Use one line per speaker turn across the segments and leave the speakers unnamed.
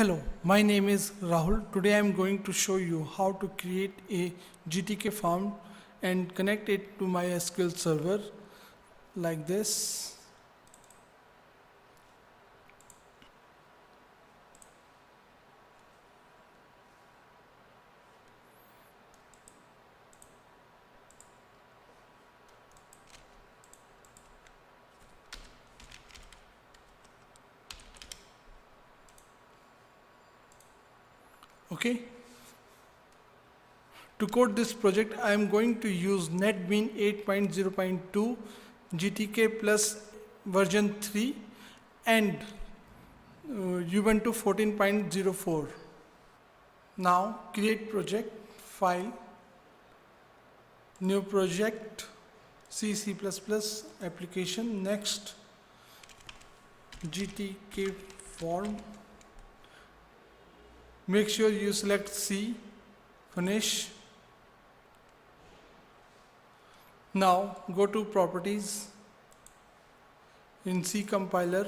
Hello, my name is Rahul. Today I am going to show you how to create a GTK form and connect it to MySQL Server like this. Okay. To code this project, I am going to use Netbeans 8.0.2 GTK plus version 3 and Ubuntu 14.04. Now create project, file, new project, C++ application, next GTK form. Make sure you select C, finish. Now go to properties, in C compiler,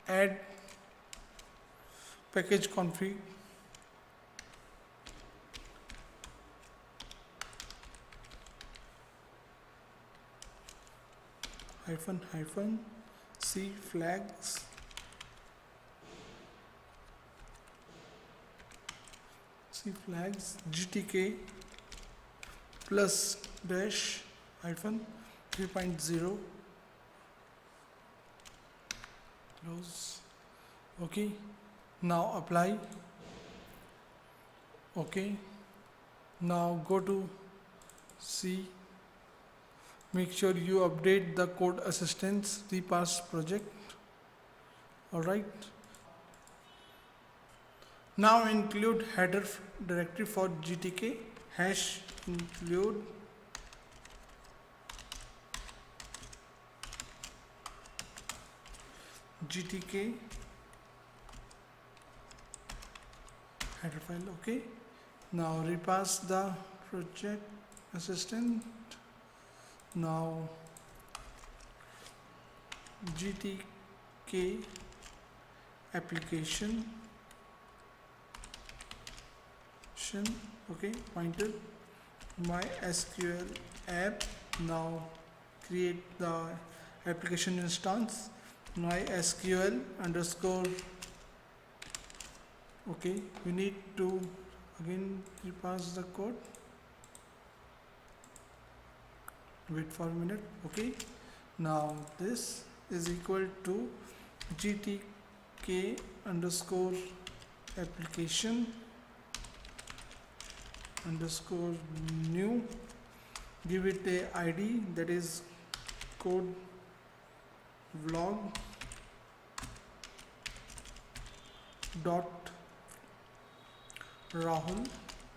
add package config, -- C flags, GTK plus dash hyphen 3.0 close. Okay, now apply. Okay, now go to C. Make sure you update the code assistance repass project. Alright, now include header directory for GTK, hash include GTK header file. Okay, now repass the project assistant. Now GTK application, okay, pointer MySQL app. Now create the application instance MySQL underscore. Okay, we need to again repass the code. Wait for a minute. Okay, now this is equal to GTK underscore application underscore new. Give it a ID, that is code vlog dot rahul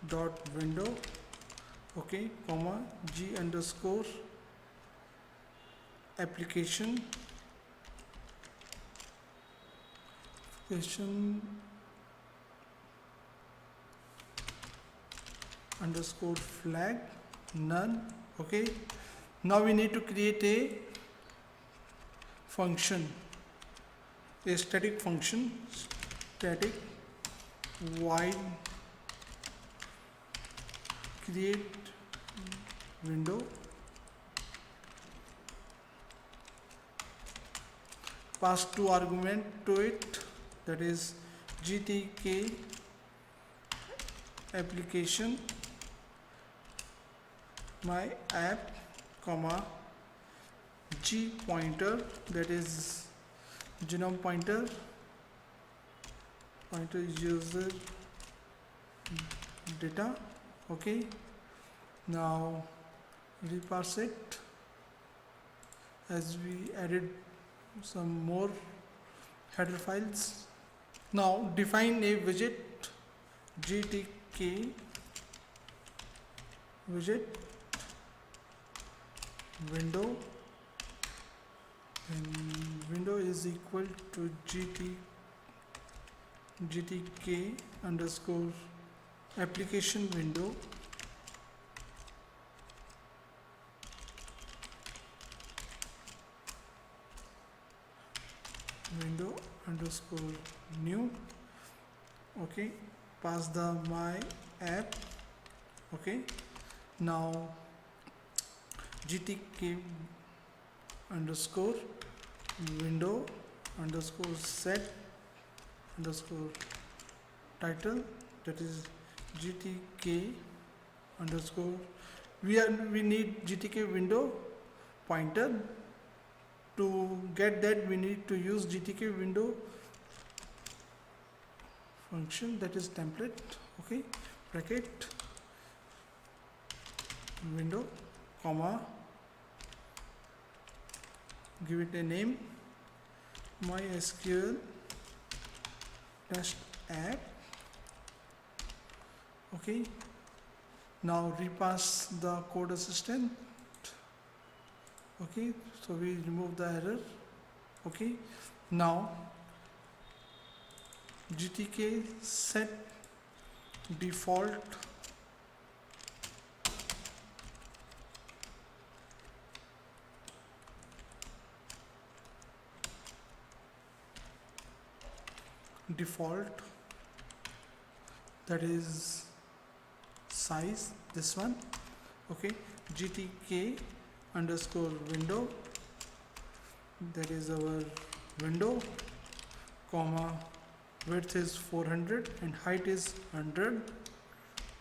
dot window. Okay, comma G underscore application underscore flag none. Okay, now we need to create a function, a static function, static void create window, pass two argument to it, that is GTK application my app, comma G pointer, that is genome pointer user data. Okay, now reparse it as we added some more header files. Now define a widget, GTK widget window, and window is equal to GTK underscore application window underscore new. Okay, pass the my app. Okay, now GTK underscore window underscore set underscore title, that is GTK underscore, we need GTK window pointer. To get that, we need to use GTK window function, that is template. Okay, bracket window comma, give it a name, MySQL test app. Okay, now repass the code assistant. Okay, so we remove the error. Okay, now GTK set default that is size, this one. Okay, GTK underscore window, that is our window, comma, width is 400 and height is 100.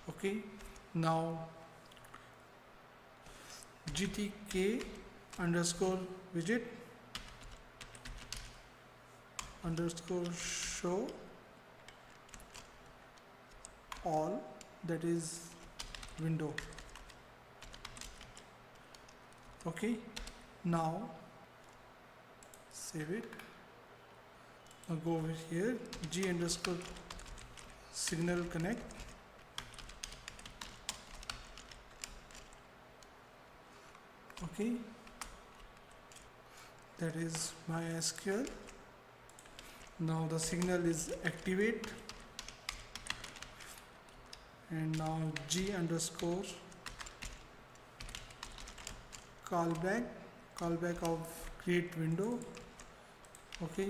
Okay, now GTK underscore widget underscore show all, that is window. Okay, now save it. Now go over here, G underscore signal connect. Okay, that is MySQL. Now the signal is activate, and now G underscore callback of create window. Okay,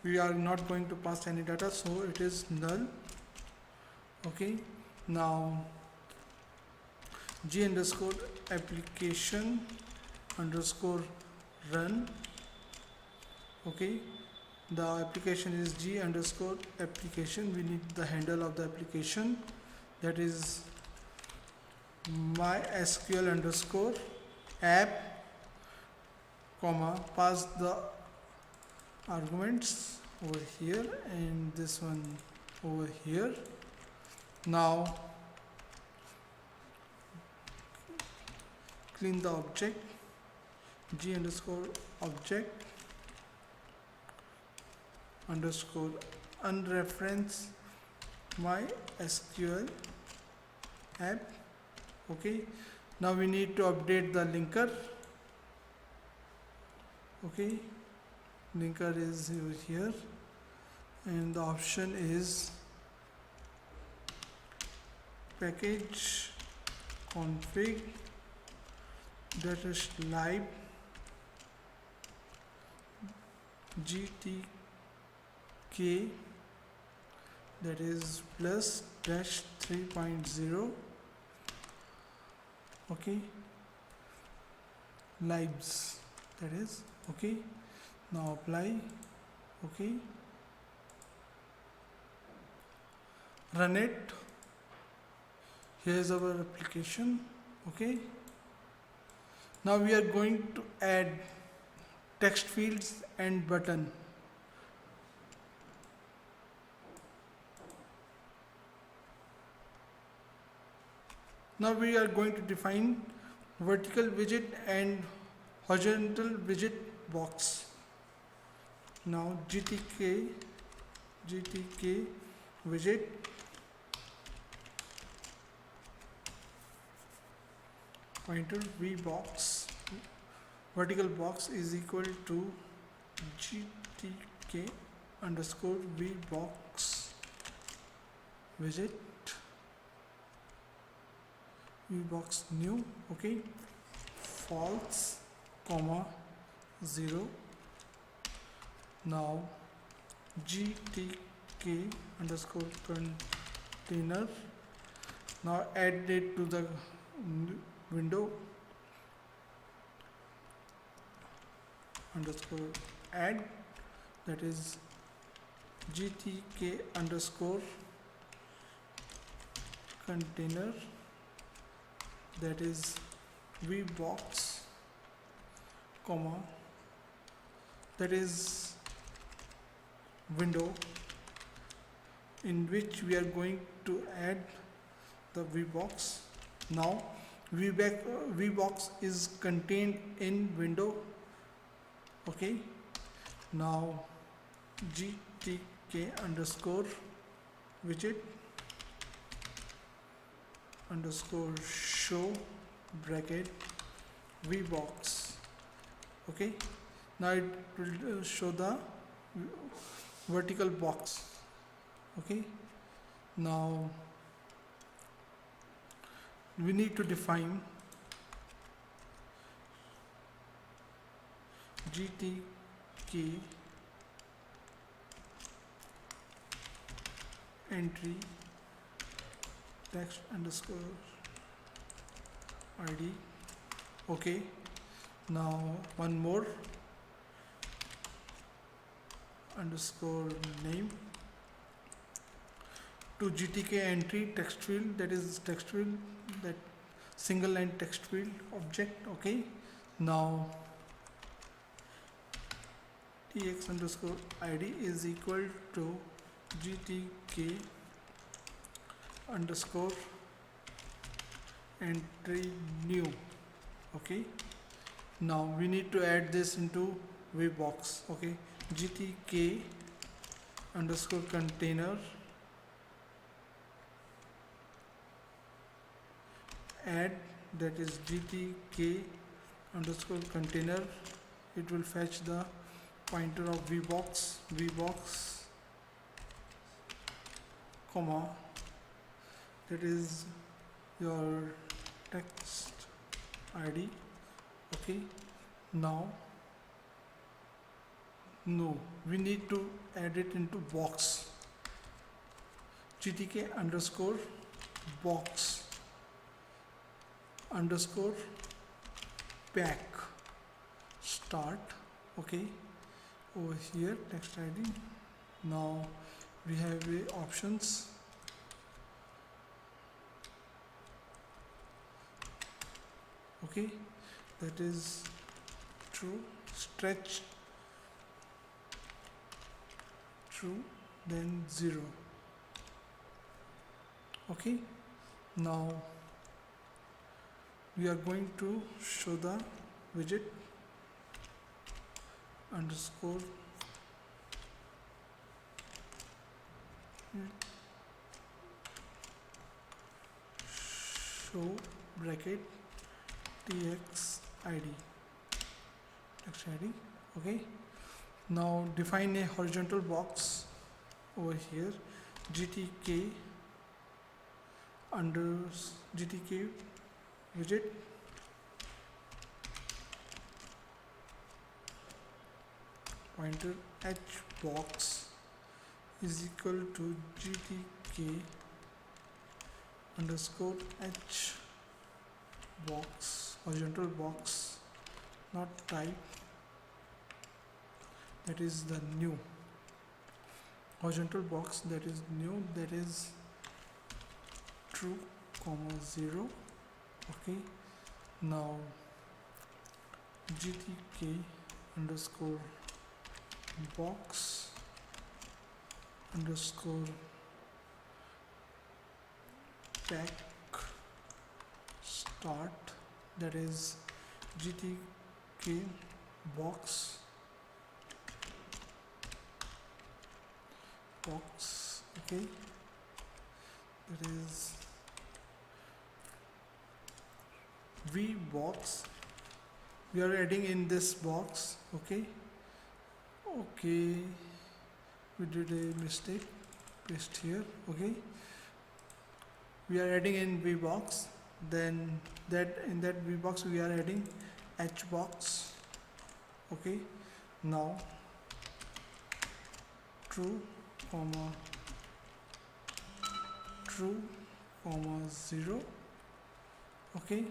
we are not going to pass any data, so it is null. Okay, now G underscore application underscore run. Okay, the application is G underscore application. We need the handle of the application, that is MySQL underscore app, comma, pass the arguments over here and this one over here. Now clean the object, G underscore object underscore unreference MySQL app. Okay, now we need to update the linker. Okay, linker is over here, and the option is package config that is lib GTK, that is plus dash 3.0. Okay, libs, that is. Okay, now apply. Okay, run it. Here is our application. Okay, now we are going to add text fields and button. Now we are going to define vertical widget and horizontal widget box. Now GTK widget pointer vbox, vertical box is equal to GTK underscore vbox widget vbox new. Okay, false, comma, 0. Now GTK GTK underscore container. Now add it to the window underscore add, that is GTK underscore container, that is vbox, comma, that is window in which we are going to add the vbox. Now vbox is contained in window. Okay, now GTK underscore widget underscore show bracket vbox. Okay, now it will show the vertical box. Okay, now we need to define GTK entry text underscore ID. Okay, now one more underscore name to GTK entry text field, that is text field, that single line text field object. Okay, now tx underscore id is equal to GTK underscore entry new. Okay, now we need to add this into vbox. Okay, GTK underscore container add, that is GTK underscore container. It will fetch the pointer of vbox, comma, that is your text ID. Okay, now no, we need to add it into box. GTK underscore box underscore pack start. Okay, over here text ID. Now we have options. Okay, that is true, stretch true, then 0. Okay, now we are going to show the widget underscore show bracket text id. Okay, now define a horizontal box over here. GTK under GTK widget pointer h box is equal to GTK underscore h box, horizontal box, not type, that is the new horizontal box, that is new, that is true, comma 0. Okay, now GTK underscore box underscore pack start, that is GTK box. Okay, that is vbox. We are adding in this box. Okay, we did a mistake, paste here. Okay, we are adding in vbox, then that in that vbox we are adding hbox. Okay, now true, comma true, comma 0. Okay,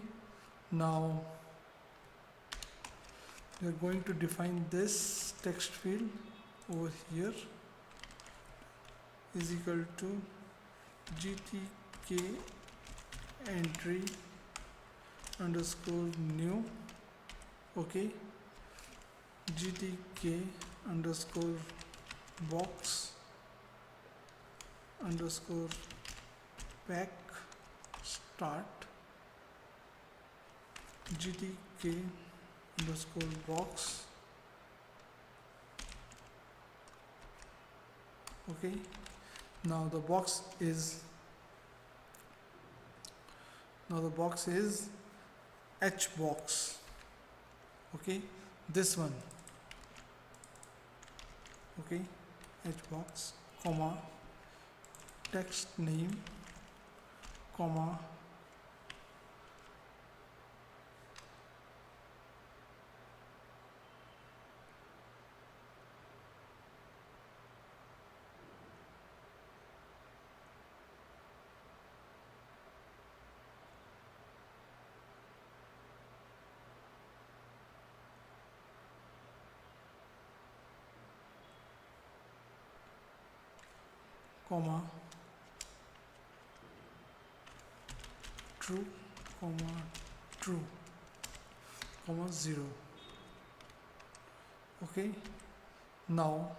now we are going to define this text field over here is equal to GTK entry underscore new. Okay, GTK underscore box underscore pack start, GTK underscore box. Okay, now the box is H box. Okay, this one. Okay, H box, comma text name, comma comma true, comma true, comma 0. Okay, now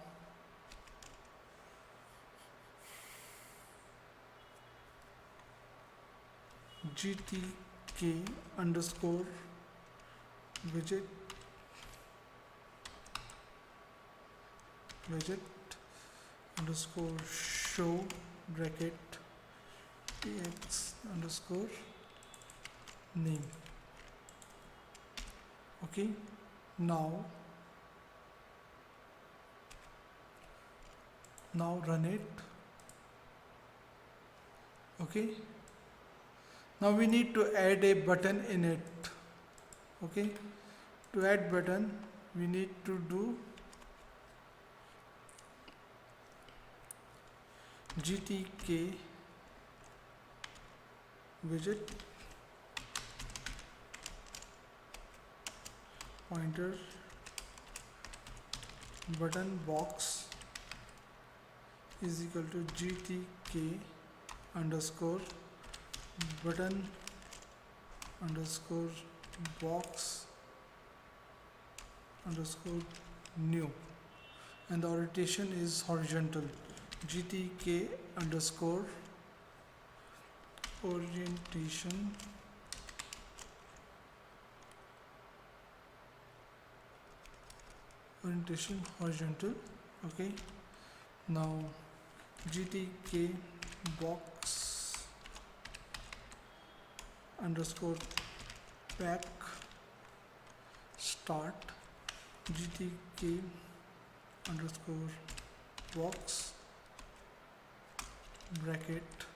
GTK underscore widget underscore show bracket tx underscore name. Okay, now run it. Okay, now we need to add a button in it. Okay, to add button we need to do GTK widget pointer button box is equal to GTK underscore button underscore box underscore new, and the orientation is horizontal. GTK underscore orientation horizontal. Okay, now GTK box underscore pack start, GTK underscore box bracket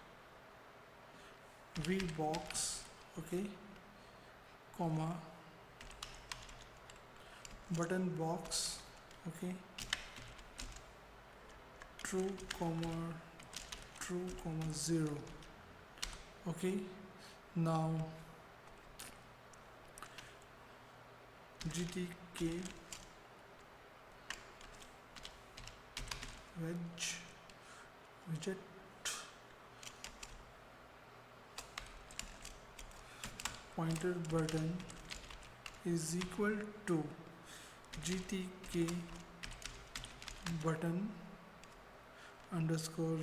vbox. Okay, comma button box. Okay, true, comma 0. Okay, now GTK widget pointer button is equal to GTK button underscore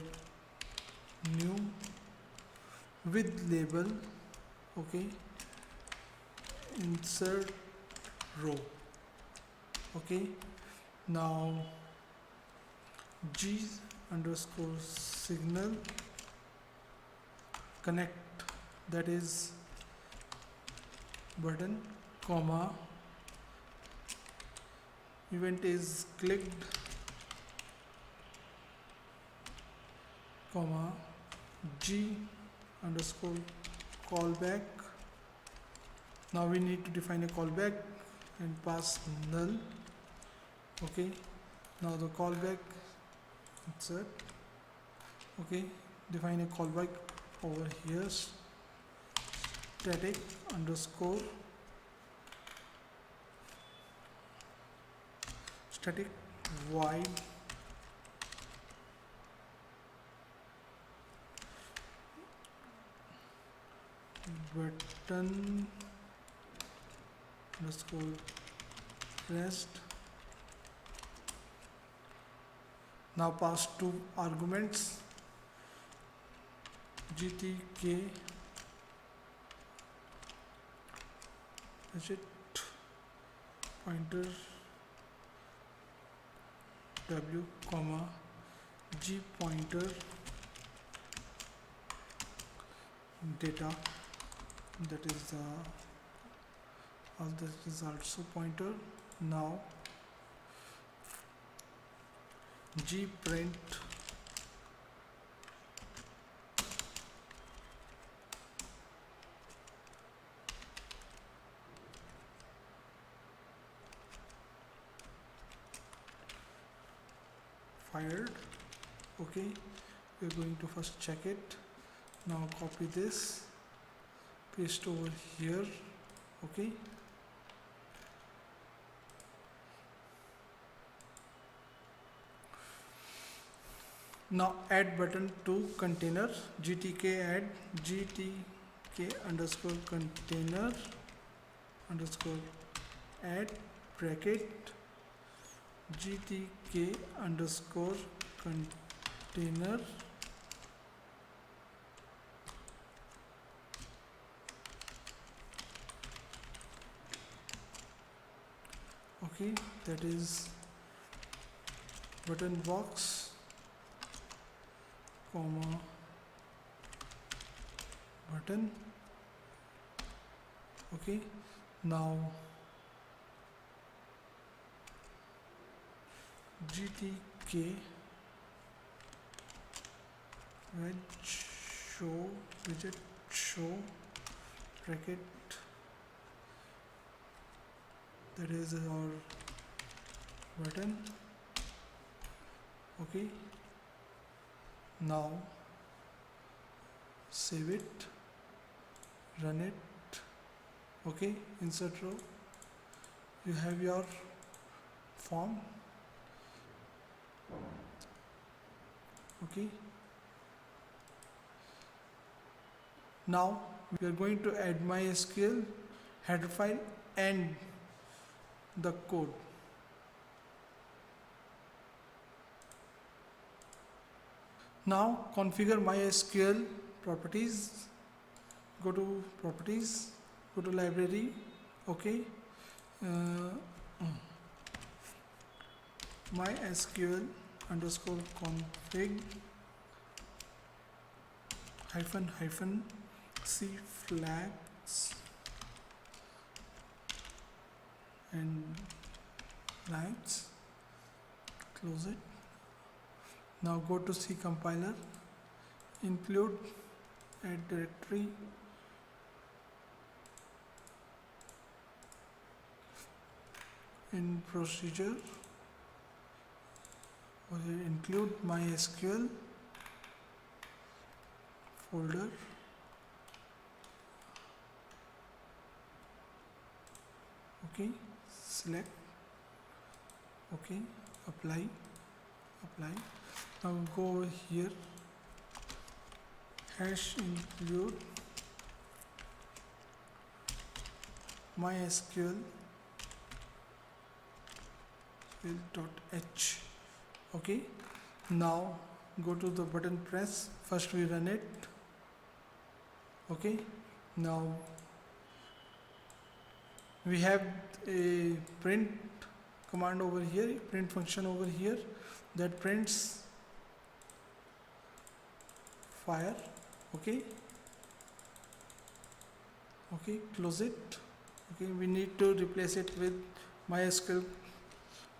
new with label. Okay, insert row. Okay, now G underscore signal connect, that is button, comma event is clicked, comma G underscore callback. Now we need to define a callback and pass null. Okay, now the callback insert. Okay, define a callback over here static underscore static void button underscore rest. Now pass two arguments GTK widget pointer w comma g pointer data, that is the all this is also pointer. Now g print fired. Okay, we're going to first check it. Now copy this, paste over here. Okay, now add button to container GTK add GTK underscore container underscore add bracket GTK underscore container okay, that is button box comma button. Okay, now GTK widget show bracket, that is our button. Okay, now save it, run it. Okay, insert row, you have your form. Okay, now we are going to add MySQL header file and the code. Now configure MySQL properties, go to properties, go to library. Okay, MySQL underscore config hyphen c flags and flags, close it. Now go to C compiler, include add directory, in procedure include MySQL folder. Okay, select. Okay, apply. Now go over here, hash include MySQL.h. Okay, now go to the button press. First we run it. Okay, now we have a print command over here, print function over here, that prints fire. Okay, close it. Okay, we need to replace it with MySQL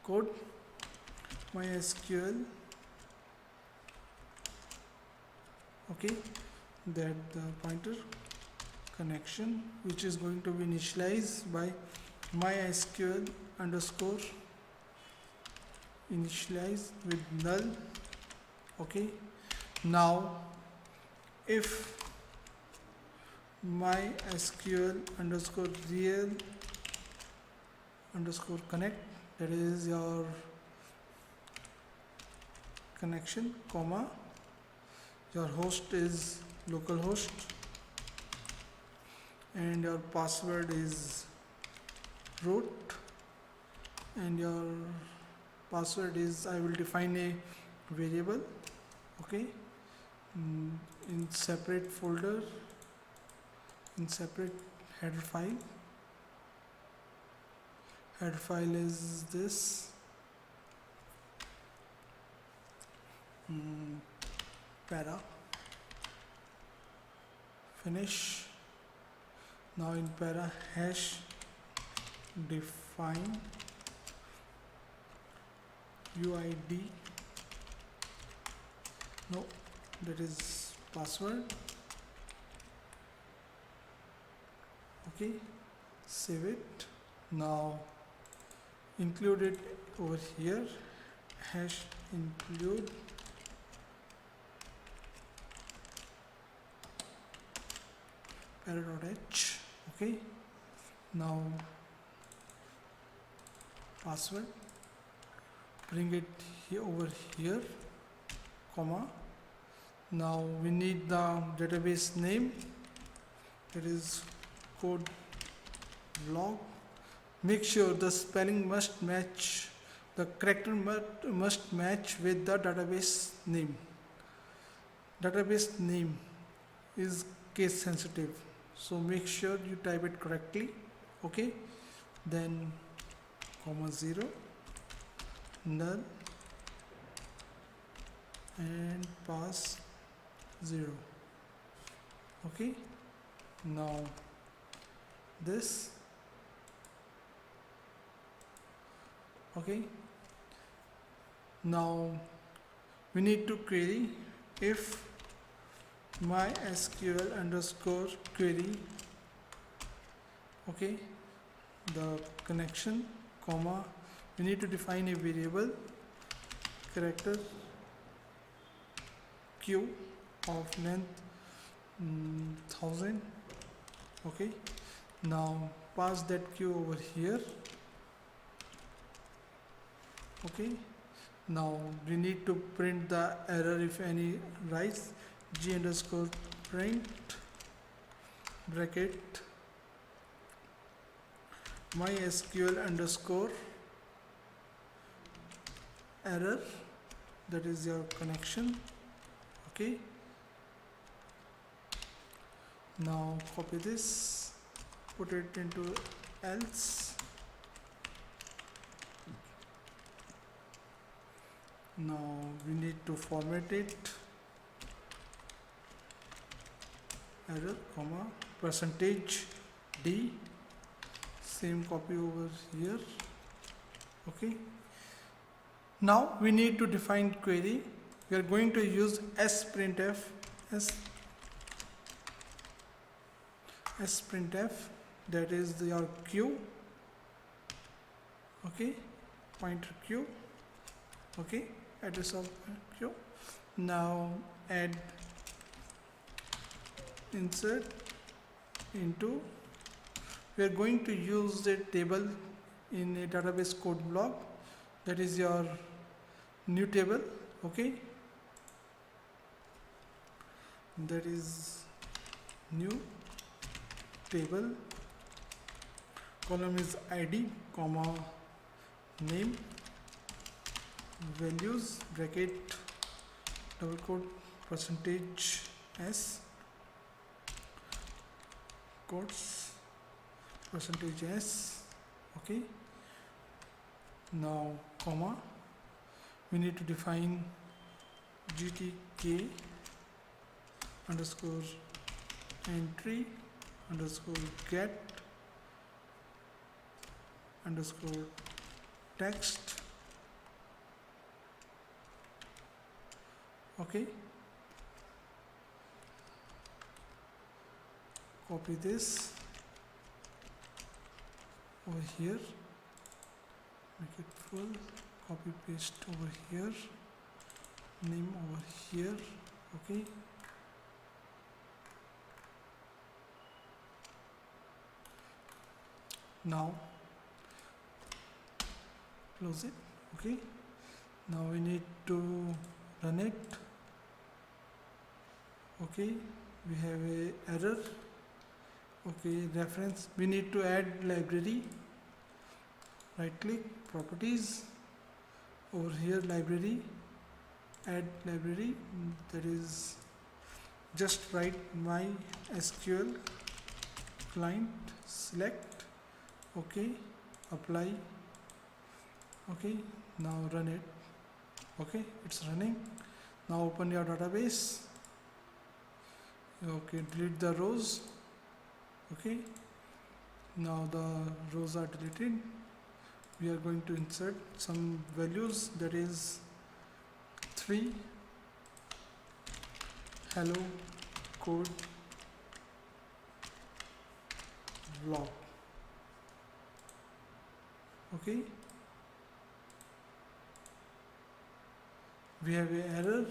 code, MySQL. Okay, that the pointer connection, which is going to be initialized by MySQL underscore initialize with null. Okay, now if MySQL underscore real underscore connect, that is your connection, comma, your host is localhost and your password is root, and your password is, I will define a variable, okay, in separate folder, in separate header file. Header file is this, para, finish. Now in para hash define UID, no, that is password, okay, save it. Now include it over here, hash include para.h, okay. Now password, bring it here over here, comma. Now we need the database name, that is code log. Make sure the spelling must match, the character must match with the database name. Database name is case sensitive, so make sure you type it correctly, okay. Then comma 0, null, and pass 0, okay. Now this, okay. Now we need to query if MySQL underscore query, okay, the connection, comma, we need to define a variable character q of length 1000, okay. Now pass that q over here, okay. Now we need to print the error if any rise, g underscore print bracket MySQL underscore error, that is your connection, okay. Now copy this, put it into else. Now we need to format it, error, comma, percentage d, same copy over here, okay. Now we need to define query. We are going to use sprintf, sprintf, that is your q, okay, pointer q, okay, address of q. Now add insert into, we are going to use the table in a database code block, that is your new table, okay, that is new table, column is id, comma, name, values, bracket, double quote, percentage s, quotes, percentage s, okay. Now comma, we need to define GTK underscore entry underscore get underscore text, okay. Copy this over here, make it full, copy paste over here, name over here, okay. Now close it. Okay, now we need to run it. Okay, we have a error. Okay, reference, we need to add library. Right click, properties, over here library, add library, that is just write MySQL client, select. Okay, apply. Okay, now run it. Okay, it's running. Now open your database. Okay, delete the rows. Okay, now the rows are deleted. We are going to insert some values, that is 3 hello code log. Okay, we have a error.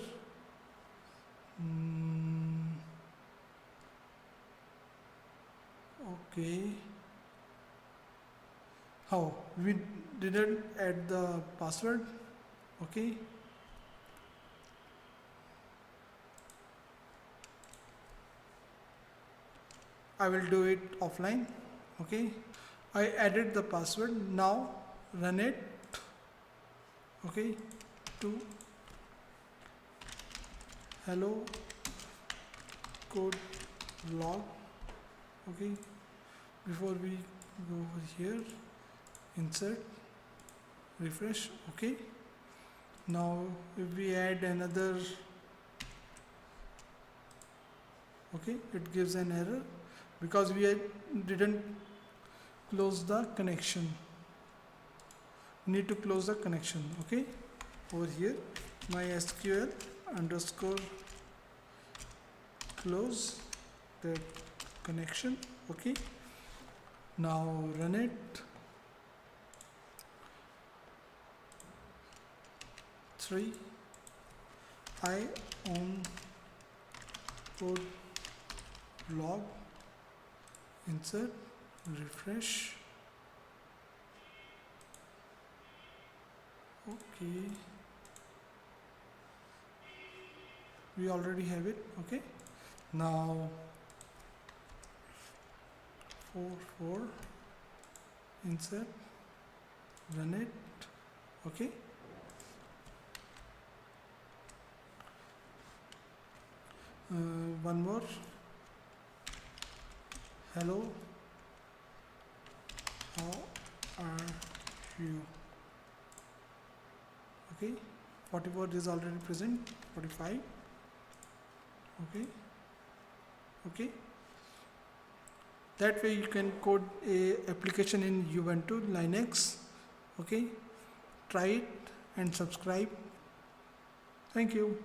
Okay, how we didn't add the password. Okay, I will do it offline. Okay, I added the password. Now run it. Okay, to hello code log. Okay, before we go over here, insert, refresh. Okay, now if we add another, okay, it gives an error because we didn't close the connection. We need to close the connection. Okay, over here MySQL underscore close the connection. Okay, now run it. 3 I on code log, insert, refresh. Okay, we already have it. Okay, now 4 insert, run it. Okay, one more, hello, how are you? Okay, 44 is already present, 45. Okay, okay, that way you can code a application in Ubuntu Linux. Okay, try it and subscribe. Thank you.